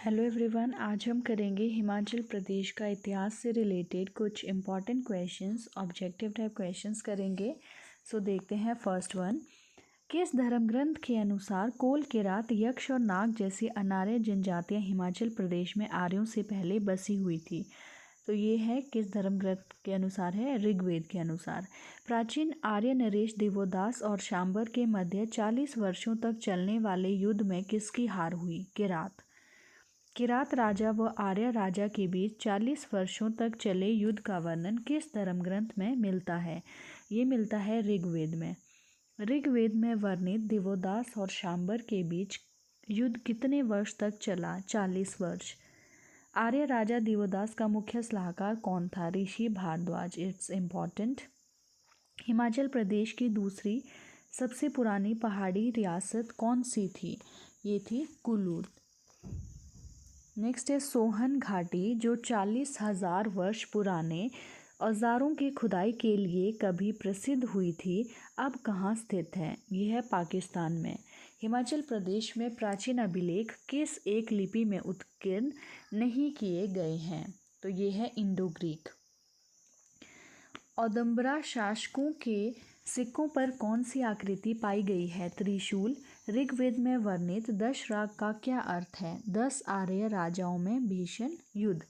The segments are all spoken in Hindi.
हेलो एवरीवन, आज हम करेंगे हिमाचल प्रदेश का इतिहास से रिलेटेड कुछ important questions, objective type questions करेंगे। देखते हैं फर्स्ट वन। किस धर्म ग्रंथ के अनुसार कोल, किरात, यक्ष और नाग जैसी अनार्य जनजातियां हिमाचल प्रदेश में आर्यों से पहले बसी हुई थी? तो ये है किस धर्म ग्रंथ के अनुसार है? ऋग्वेद के अनुसार। प्राचीन आर्य नरेश देवोदास और शांबर के मध्य 40 वर्षों तक चलने वाले युद्ध में किसकी हार हुई? किरात। किरात राजा व आर्य राजा के बीच 40 वर्षों तक चले युद्ध का वर्णन किस धर्म ग्रंथ में मिलता है? ये मिलता है ऋग्वेद में। ऋग्वेद में वर्णित देवोदास और शांबर के बीच युद्ध कितने वर्ष तक चला? 40 वर्ष। आर्य राजा देवोदास का मुख्य सलाहकार कौन था? ऋषि भारद्वाज। It's important. हिमाचल प्रदेश की दूसरी सबसे पुरानी पहाड़ी रियासत कौन सी थी? ये थी कुल्लू। नेक्स्ट है सोहन घाटी, जो 40,000 वर्ष पुराने औजारों की खुदाई के लिए कभी प्रसिद्ध हुई थी, अब कहाँ स्थित है? यह है पाकिस्तान में। हिमाचल प्रदेश में प्राचीन अभिलेख किस एक लिपि में उत्कीर्ण नहीं किए गए हैं? तो ये है इंडो ग्रीक। औदुंबरा शासकों के सिक्कों पर कौन सी आकृति पाई गई है? त्रिशूल। ऋग्वेद में वर्णित 10 राग का क्या अर्थ है? 10 आर्य राजाओं में भीषण युद्ध।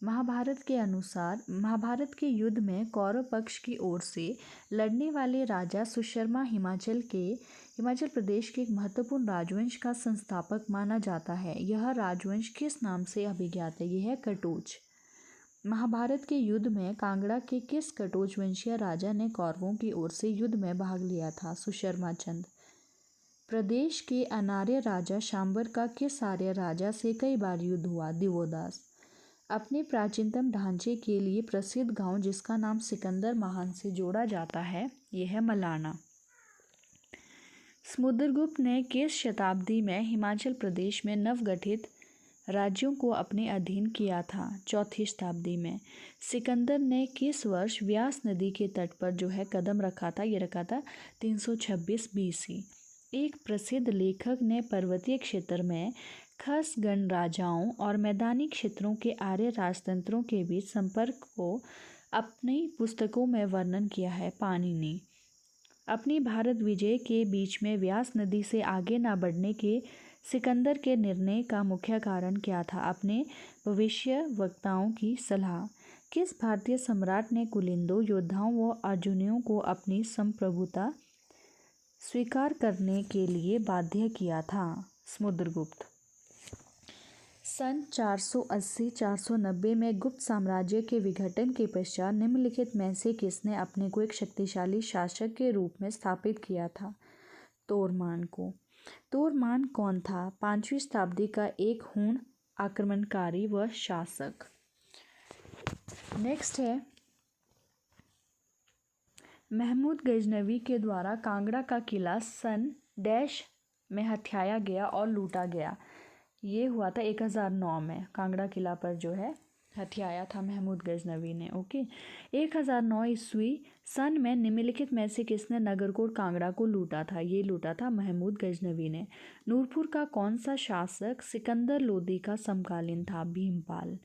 महाभारत के अनुसार महाभारत के युद्ध में कौरव पक्ष की ओर से लड़ने वाले राजा सुशर्मा हिमाचल प्रदेश के एक महत्वपूर्ण राजवंश का संस्थापक माना जाता है। यह राजवंश किस नाम से अभिज्ञात है? यह है कटोच। महाभारत के युद्ध में कांगड़ा के किस कटोच वंशीय राजा ने कौरवों की ओर से युद्ध में भाग लिया था? सुशर्मा चंद। प्रदेश के अनार्य राजा शांबर का किस आर्य राजा से कई बार युद्ध हुआ? दिवोदास। अपने प्राचीनतम ढांचे के लिए प्रसिद्ध गांव जिसका नाम सिकंदर महान से जोड़ा जाता है, यह है मलाना। समुद्रगुप्त ने किस शताब्दी में हिमाचल प्रदेश में नवगठित राज्यों को अपने अधीन किया था? 4वीं शताब्दी में। सिकंदर ने किस वर्ष व्यास नदी के तट पर जो है कदम रखा था? ये रखा था 326 BC। एक प्रसिद्ध लेखक ने पर्वतीय क्षेत्र में खस गणराजाओं और मैदानी क्षेत्रों के आर्य राजतंत्रों के बीच संपर्क को अपनी पुस्तकों में वर्णन किया है, पाणिनि। अपनी भारत विजय के बीच में व्यास नदी से आगे न बढ़ने के सिकंदर के निर्णय का मुख्य कारण क्या था? अपने भविष्यवक्ताओं की सलाह। किस भारतीय सम्राट ने कुलिंदों योद्धाओं व अर्जुनियों को अपनी संप्रभुता स्वीकार करने के लिए बाध्य किया था? समुद्रगुप्त। सन 480-490 में गुप्त साम्राज्य के विघटन के पश्चात निम्नलिखित में से किसने अपने को एक शक्तिशाली शासक के रूप में स्थापित किया था? तोरमान को। तोरमान कौन था? 5वीं शताब्दी का एक हूण आक्रमणकारी व शासक। नेक्स्ट है महमूद गजनवी के द्वारा कांगड़ा का किला सन डैश में हथियाया गया और लूटा गया। ये हुआ था 1009 में। कांगड़ा किला पर जो है हथियाया था महमूद गजनवी ने। ओके। 1009 ईस्वी सन में निम्नलिखित में से किसने नगरकोट कांगड़ा को लूटा था? ये लूटा था महमूद गजनवी ने। नूरपुर का कौन सा शासक सिकंदर लोदी का समकालीन था? भीलपाल।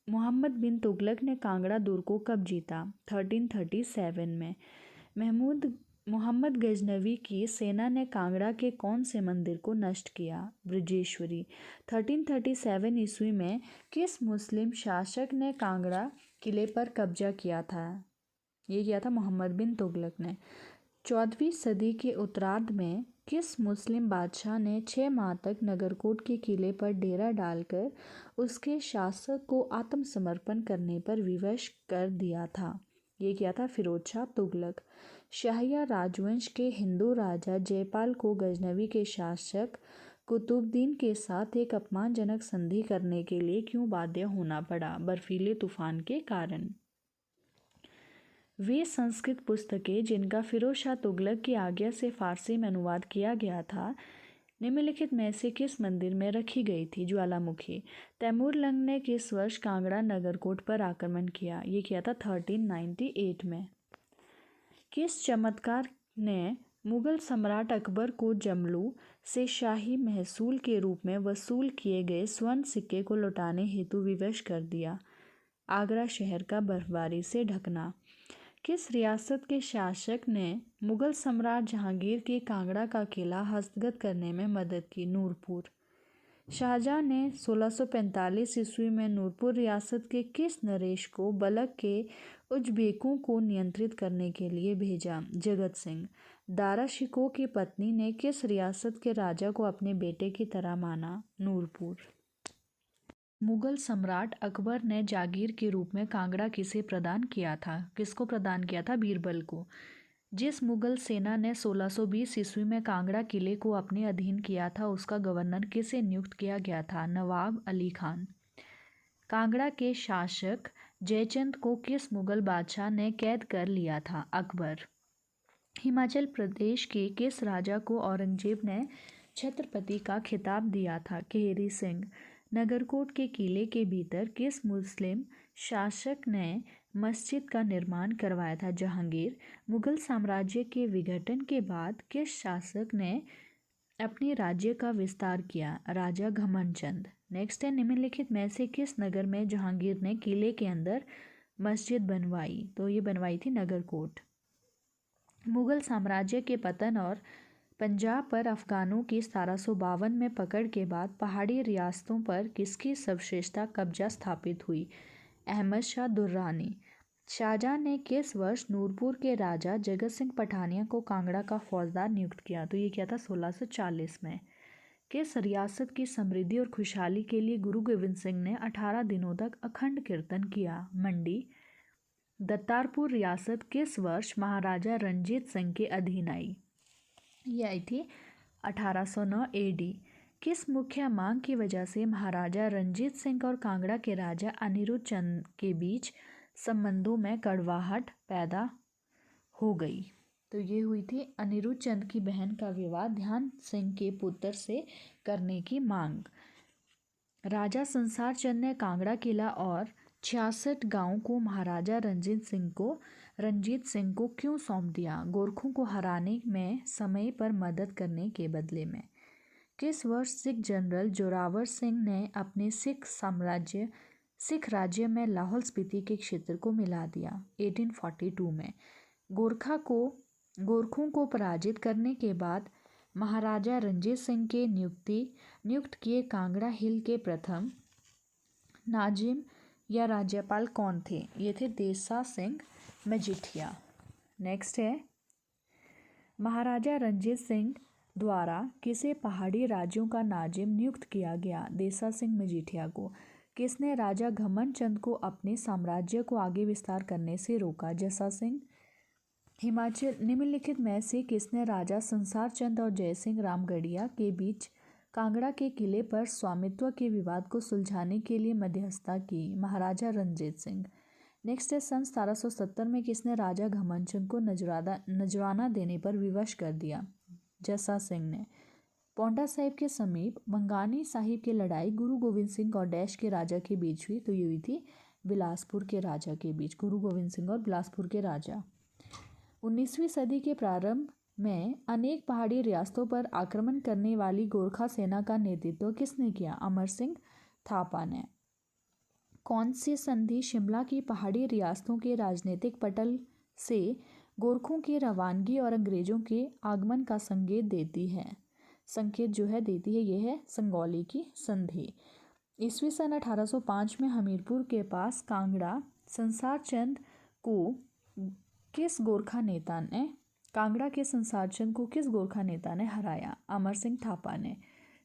मोहम्मद बिन तुगलक ने कांगड़ा दुर्ग को कब जीता? 1337 में। मोहम्मद गजनवी की सेना ने कांगड़ा के कौन से मंदिर को नष्ट किया? ब्रजेश्वरी। 1337 ईस्वी में किस मुस्लिम शासक ने कांगड़ा किले पर कब्जा किया था? ये किया था मोहम्मद बिन तुगलक ने। 14वीं सदी के उत्तरार्ध में किस मुस्लिम बादशाह ने 6 माह तक नगरकोट के किले पर डेरा डालकर उसके शासक को आत्मसमर्पण करने पर विवश कर दिया था? ये किया था फिरोज शाह तुगलक। शाहिया राजवंश के हिंदू राजा जयपाल को गजनवी के शासक कुतुबुद्दीन के साथ एक अपमानजनक संधि करने के लिए क्यों बाध्य होना पड़ा? बर्फीले तूफान के कारण। वे संस्कृत पुस्तकें जिनका फिरोज शाह तुगलक की आज्ञा से फारसी में अनुवाद किया गया था, निम्नलिखित में से किस मंदिर में रखी गई थी? ज्वालामुखी। तैमूरलंग ने किस वर्ष कांगड़ा नगरकोट पर आक्रमण किया? ये किया था 1398 में। किस चमत्कार ने मुगल सम्राट अकबर को जमलू से शाही महसूल के रूप में वसूल किए गए स्वर्ण सिक्के को लौटाने हेतु विवश कर दिया। आगरा शहर का बर्फबारी से ढकना। किस रियासत के शासक ने मुगल सम्राट जहांगीर के कांगड़ा का किला हस्तगत करने में मदद की? नूरपुर। शाहजहां ने 1645 ईस्वी में नूरपुर रियासत के किस नरेश को बलख के उज्बेकों को नियंत्रित करने के लिए भेजा? जगत सिंह। दारा शिकोह की पत्नी ने किस रियासत के राजा को अपने बेटे की तरह माना? नूरपुर। मुगल सम्राट अकबर ने जागीर के रूप में कांगड़ा किसे प्रदान किया था? किसको प्रदान किया था? बीरबल को। जिस मुगल सेना ने 1620 ईस्वी में कांगड़ा किले को अपने अधीन किया था उसका गवर्नर किसे नियुक्त किया गया था? नवाब अली खान। कांगड़ा के शासक जयचंद को किस मुगल बादशाह ने कैद कर लिया था? अकबर। हिमाचल प्रदेश के किस राजा को औरंगजेब ने छत्रपति का खिताब दिया था? केहरी सिंह। नगरकोट के किले के भीतर किस मुस्लिम शासक ने मस्जिद का निर्माण करवाया था? जहांगीर। मुगल साम्राज्य के विघटन के बाद किस शासक ने अपने राज्य का विस्तार किया? राजा घमंडचंद। नेक्स्ट है, निम्नलिखित में से किस नगर में जहांगीर ने किले के अंदर मस्जिद बनवाई? तो ये बनवाई थी नगरकोट। मुगल साम्राज्य के पतन और पंजाब पर अफगानों की 1752 में पकड़ के बाद पहाड़ी रियासतों पर किसकी सर्वश्रेष्ठता कब्जा स्थापित हुई? अहमद शाह दुर्रानी। शाहजहां ने किस वर्ष नूरपुर के राजा जगत सिंह पठानिया को कांगड़ा का फौजदार नियुक्त किया? तो ये किया था 1640 में। किस रियासत की समृद्धि और खुशहाली के लिए गुरु गोविंद सिंह ने 18 दिनों तक अखंड कीर्तन किया? मंडी। दत्तारपुर रियासत किस वर्ष महाराजा रणजीत सिंह के अधीन आई? ये आई थी 1809 AD। किस मुख्य मांग की वजह से महाराजा रणजीत सिंह और कांगड़ा के राजा अनिरुद्ध चंद के बीच संबंधों में कड़वाहट पैदा हो गई? तो ये हुई थी अनिरुद्ध चंद की बहन का विवाह ध्यान सिंह के पुत्र से करने की मांग। राजा संसार चंद ने कांगड़ा किला और 66 गांवों को महाराजा रंजीत सिंह को क्यों सौंप दिया? गोरखों को हराने में समय पर मदद करने के बदले में। किस वर्ष सिख जनरल जोरावर सिंह ने अपने सिख राज्य में लाहौल स्पीति के क्षेत्र को मिला दिया? 1842 में। गोरखों को पराजित करने के बाद महाराजा रणजीत सिंह के नियुक्त किए कांगड़ा हिल के प्रथम नाजिम या राज्यपाल कौन थे? ये थे देसा सिंह मजीठिया। नेक्स्ट है, महाराजा रणजीत सिंह द्वारा किसे पहाड़ी राज्यों का नाजिम नियुक्त किया गया? देसा सिंह मजीठिया को। किसने राजा घमंडचंद को अपने साम्राज्य को आगे विस्तार करने से रोका? जसा सिंह। हिमाचल। निम्नलिखित में से किसने राजा संसार चंद और जयसिंह रामगढ़िया के बीच कांगड़ा के किले पर स्वामित्व के विवाद को सुलझाने के लिए मध्यस्थता की? महाराजा रणजीत सिंह। नेक्स्ट है, सन 1770 में किसने राजा घमंडचंद को नजराना देने पर विवश कर दिया? जसा सिंह ने। पौंटा साहिब के समीप बंगानी साहिब की लड़ाई गुरु गोविंद सिंह और डैश के राजा के बीच हुई? तो ये हुई थी बिलासपुर के राजा के बीच, गुरु गोविंद सिंह और बिलासपुर के राजा। 19वीं सदी के प्रारंभ में अनेक पहाड़ी रियासतों पर आक्रमण करने वाली गोरखा सेना का नेतृत्व किसने किया? अमर सिंह थापा ने। कौन सी संधि शिमला की पहाड़ी रियासतों के राजनीतिक पटल से गोरखों की रवानगी और अंग्रेजों के आगमन का संकेत देती है? ये है संगौली की संधि। ईस्वी सन 1805 में हमीरपुर के पास कांगड़ा संसार चंद को किस गोरखा नेता ने हराया? अमर सिंह थापा ने।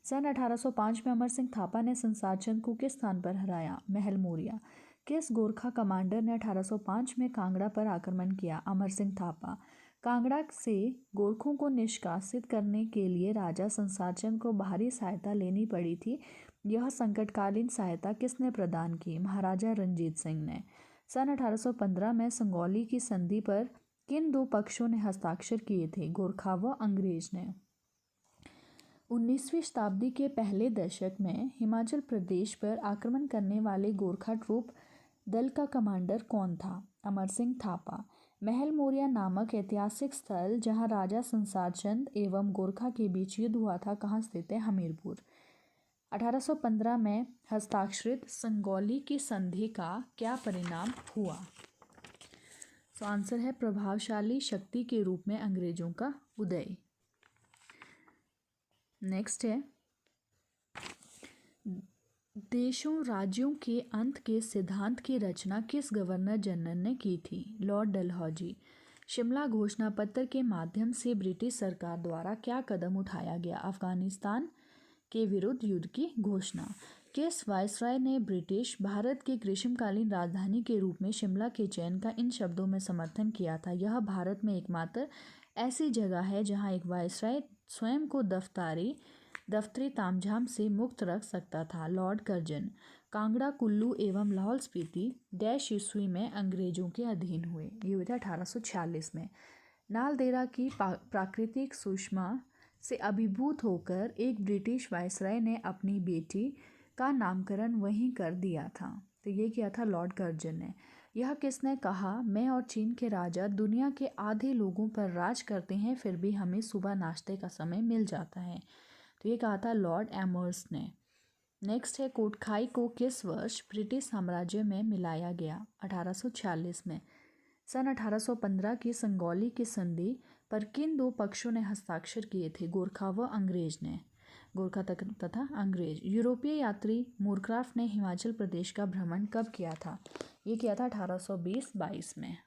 सन 1805 में अमर सिंह थापा ने संसार चंद को किस स्थान पर हराया? महल मोरिया। किस गोरखा कमांडर ने 1805 में कांगड़ा पर आक्रमण किया? अमर सिंह थापा। कांगड़ा से गोरखों को निष्कासित करने के लिए राजा संसार चंद को बाहरी सहायता लेनी पड़ी थी। यह संकटकालीन सहायता किसने प्रदान की? महाराजा रणजीत सिंह ने। सन 1815 में संगौली की संधि पर किन दो पक्षों ने हस्ताक्षर किए थे? गोरखा व अंग्रेज ने। 19वीं शताब्दी के पहले दशक में हिमाचल प्रदेश पर आक्रमण करने वाले गोरखा ट्रूप दल का कमांडर कौन था? अमर सिंह थापा। महल मोरिया नामक ऐतिहासिक स्थल जहां राजा संसार चंद एवं गोरखा के बीच युद्ध हुआ था कहाँ स्थित है? हमीरपुर। 1815 में हस्ताक्षरित संगौली की संधि का क्या परिणाम हुआ? तो आंसर है प्रभावशाली शक्ति के रूप में अंग्रेजों का उदय। नेक्स्ट है, देशों राज्यों के अंत के सिद्धांत की रचना किस गवर्नर जनरल ने की थी? लॉर्ड डलहौजी। शिमला घोषणा पत्र के माध्यम से ब्रिटिश सरकार द्वारा क्या कदम उठाया गया? अफगानिस्तान के विरुद्ध युद्ध की घोषणा। किस वायसराय ने ब्रिटिश भारत की ग्रीष्मकालीन राजधानी के रूप में शिमला के चयन का इन शब्दों में समर्थन किया था? यह भारत में एकमात्र ऐसी जगह है जहां एक वायसराय स्वयं को दफ्तरी तामझाम से मुक्त रख सकता था। Lord Curzon. कांगड़ा, कुल्लू एवं लाहौल स्पीति डैश ईस्वी में अंग्रेजों के अधीन हुए? ये हुआ था 1846 में। नालदेहरा की प्राकृतिक सुषमा से अभिभूत होकर एक ब्रिटिश वायसराय ने अपनी बेटी का नामकरण वहीं कर दिया था। तो ये किया था लॉर्ड कर्जन ने। यह किसने कहा? मैं और चीन के राजा दुनिया के आधे लोगों पर राज करते हैं, फिर भी हमें सुबह नाश्ते का समय मिल जाता है। तो ये कहा था लॉर्ड एमर्स ने। नेक्स्ट है, कोटखाई को किस वर्ष ब्रिटिश साम्राज्य में मिलाया गया? 1846 में। सन 1815 की संगौली की संधि पर किन दो पक्षों ने हस्ताक्षर किए थे? गोरखा व अंग्रेज ने। गोरखा तथा अंग्रेज। यूरोपीय यात्री मूरक्राफ्ट ने हिमाचल प्रदेश का भ्रमण कब किया था? ये किया था 1820-22 में।